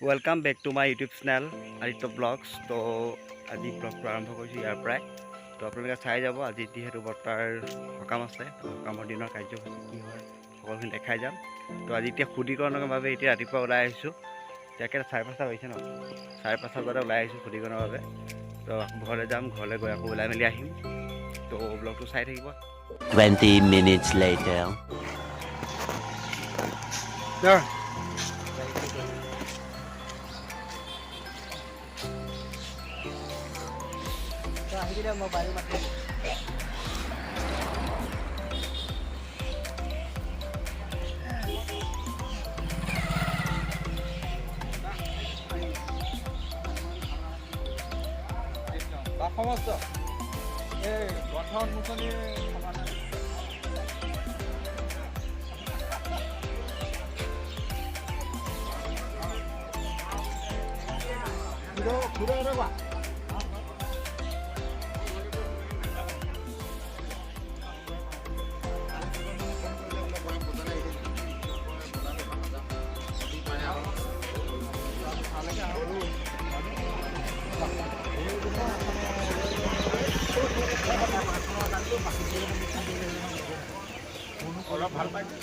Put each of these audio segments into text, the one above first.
Welcome back to my YouTube channel Aditya blogs. तो आज blog आरम्भ कर यार तो अपने चाई जा आज जीतु बर्तार सकाम आसे सकामर दिन कार्यसूची कि है सकल देखा जाम। तो आज इतना शुद्धिकरण रातिपुवा ओলাই जैके 5:30 बजे न 5:30 बजे ओলাই शुद्धिकरण तो घर जाम घर गई आको ओलाई मेलि आहिम। तो ब्लग तो चाई থাকিব। 20 minutes later. मोबाइल সমস্ত এই গঠন মুখনি সমাধান ঘুরে রবা অলপ ভাল পাইছে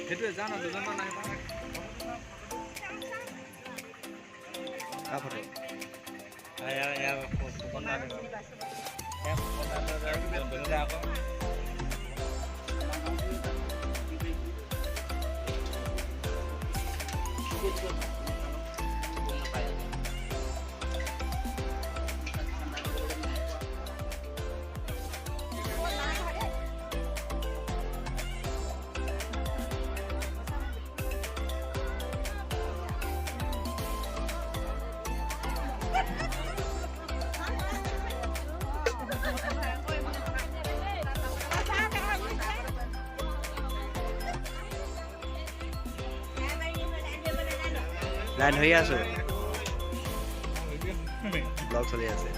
সেইটো জানো দুজনমান আহিব কাপড় আয়া কোনটা কোনটা আকৌ লাইন হয়ে আছো ব্লগ চলি আছে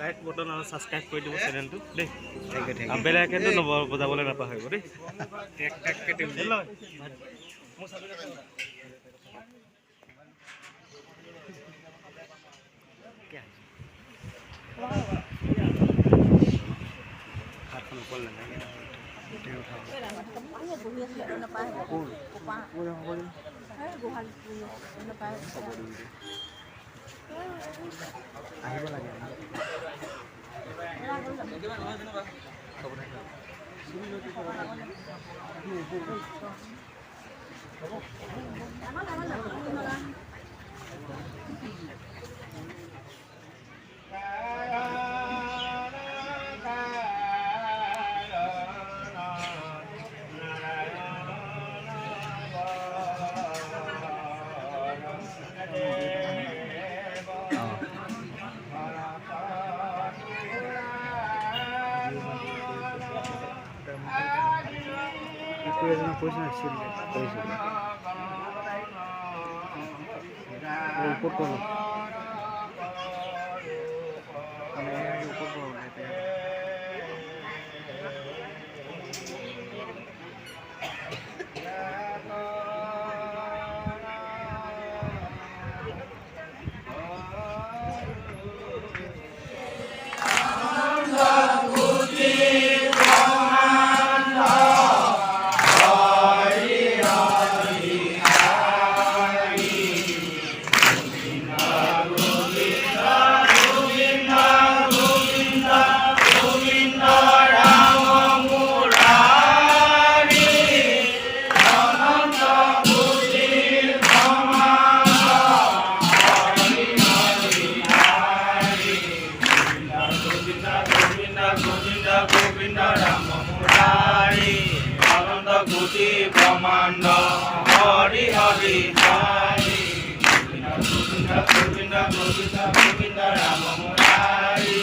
লাইক বটন আৰু সাবস্ক্ৰাইব কৰি দিব চেনেলটো দেই। থ্যাংক ইউ বেল আইকনটো বজাবলৈ নাপাহৰিব দেই। টেক টেক কে দিম হেল্ল মোৰ সাবস্ক্ৰাইব क्या हाथन बोल नहीं আহিব লাগে গোবিন্দ গোবিন্দ ৰাম মুৰাৰী অনন্ত কোটি ব্ৰহ্মাণ্ড হৰি হৰি হৰি গোবিন্দ গোবিন্দ গোবিন্দ গোবিন্দ ৰাম মুৰাৰী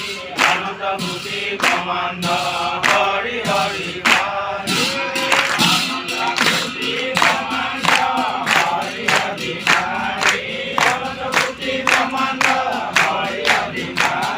অনন্ত কোটি ব্ৰহ্মাণ্ড হৰি হৰি হৰি অনন্ত কোটি ব্ৰহ্মাণ্ড হৰি হৰি হৰি অনন্ত কোটি ব্ৰহ্মাণ্ড হৰি হৰি হৰি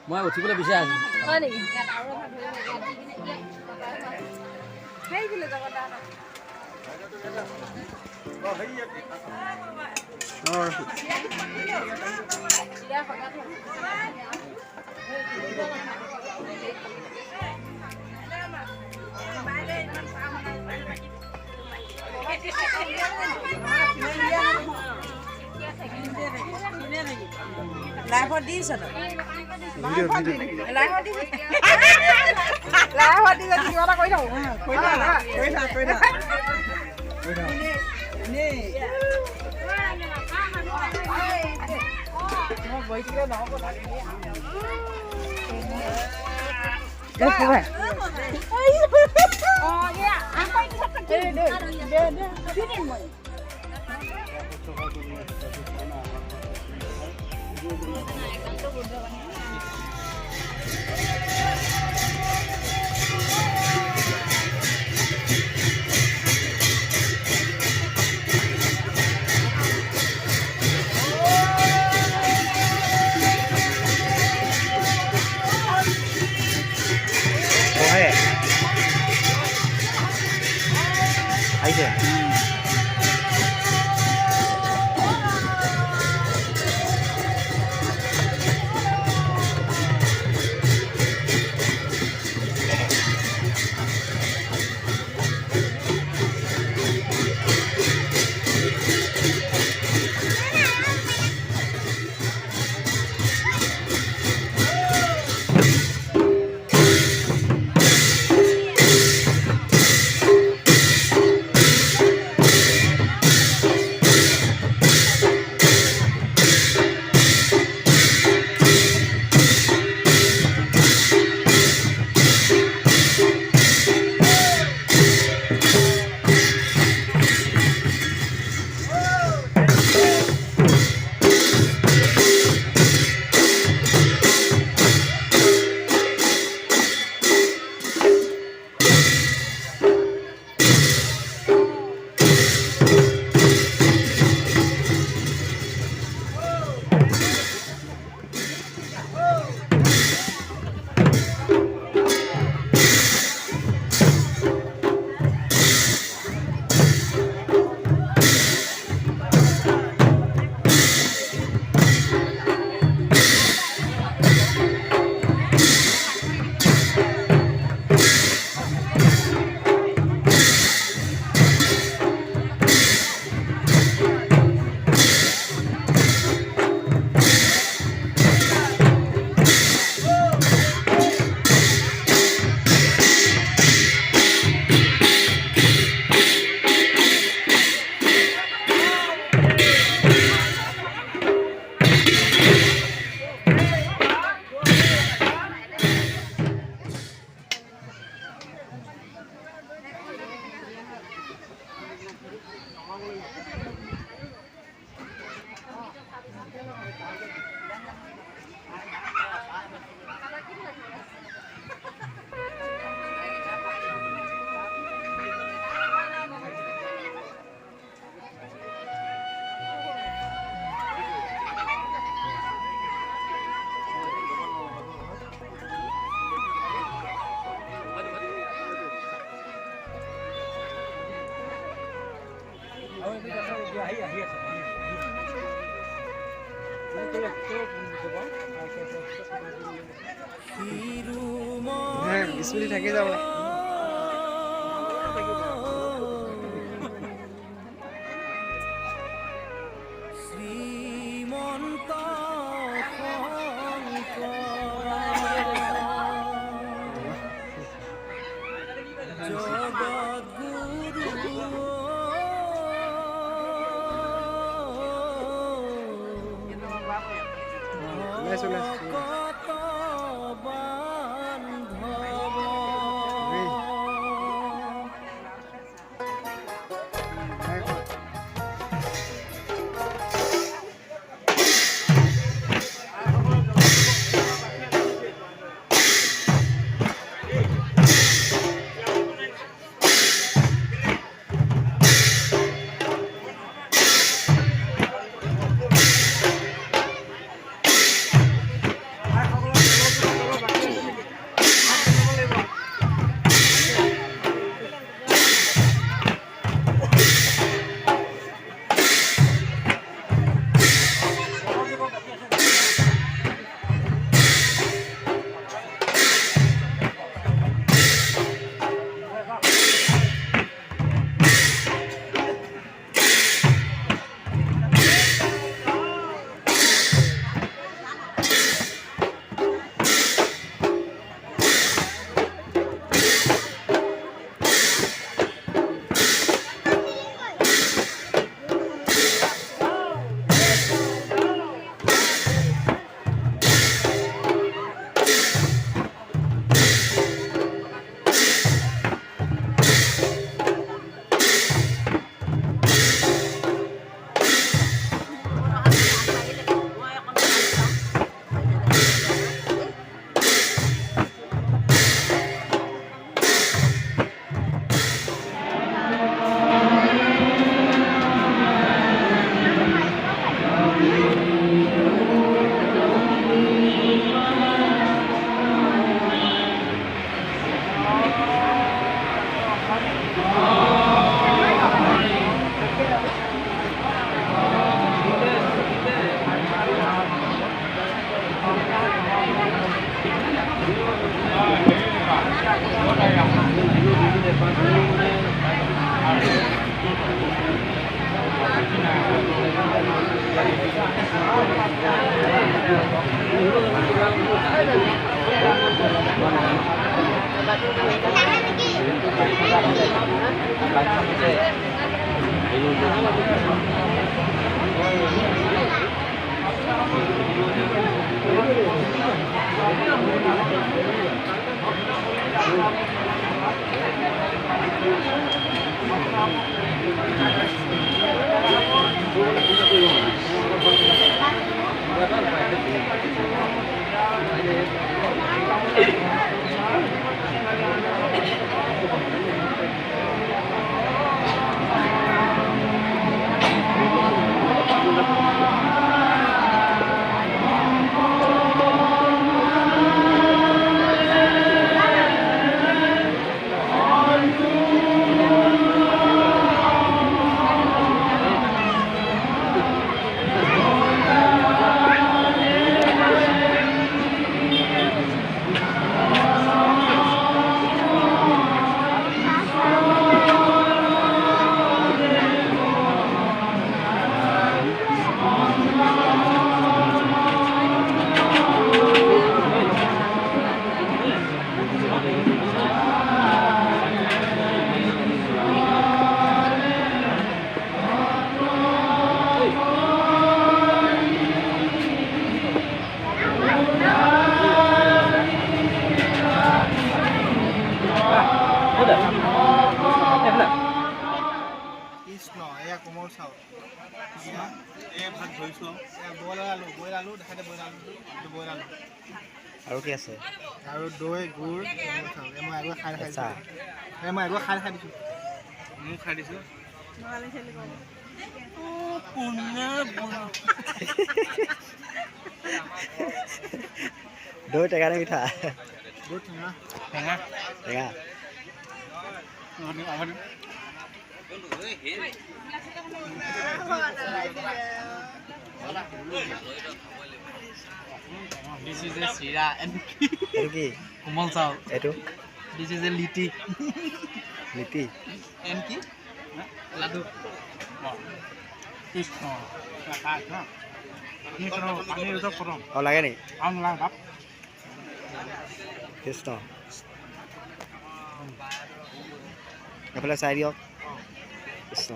মই উঠিবলৈ বিচাৰি আছো হয় নেকি? লাইভত দিছ ন লাইভত দিছ কিবা এটা কৰি আহিছে আহি আছে স্মৃতি থাকি যাব আৰু কি আছে আৰু দৈ গুড় মই আগৰ খাই খাইছোঁ মই আগৰ খাই দিছোঁ মোক খাই দিছোঁ দৈ টেঙা নে মিঠা দৈ টেঙা টেঙা টেঙা This is a Sira and এইটো কি Kumal Sao. এইটো This is a Liti litti and ki Ladu. Krishna. Ini kalau pani itu kurang. অঁ লাগে নি Ang lang kap. কৃষ্ণ এইফালে চাই দিয়ক Krishna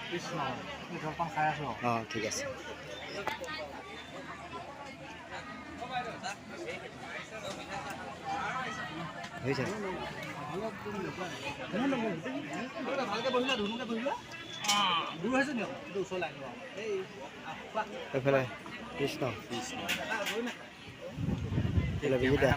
Krishna. Ini gampang saya so. অঁ ঠিক আছে হৈছে এইফালে কৃষ্ণ এইফালে বিজিতা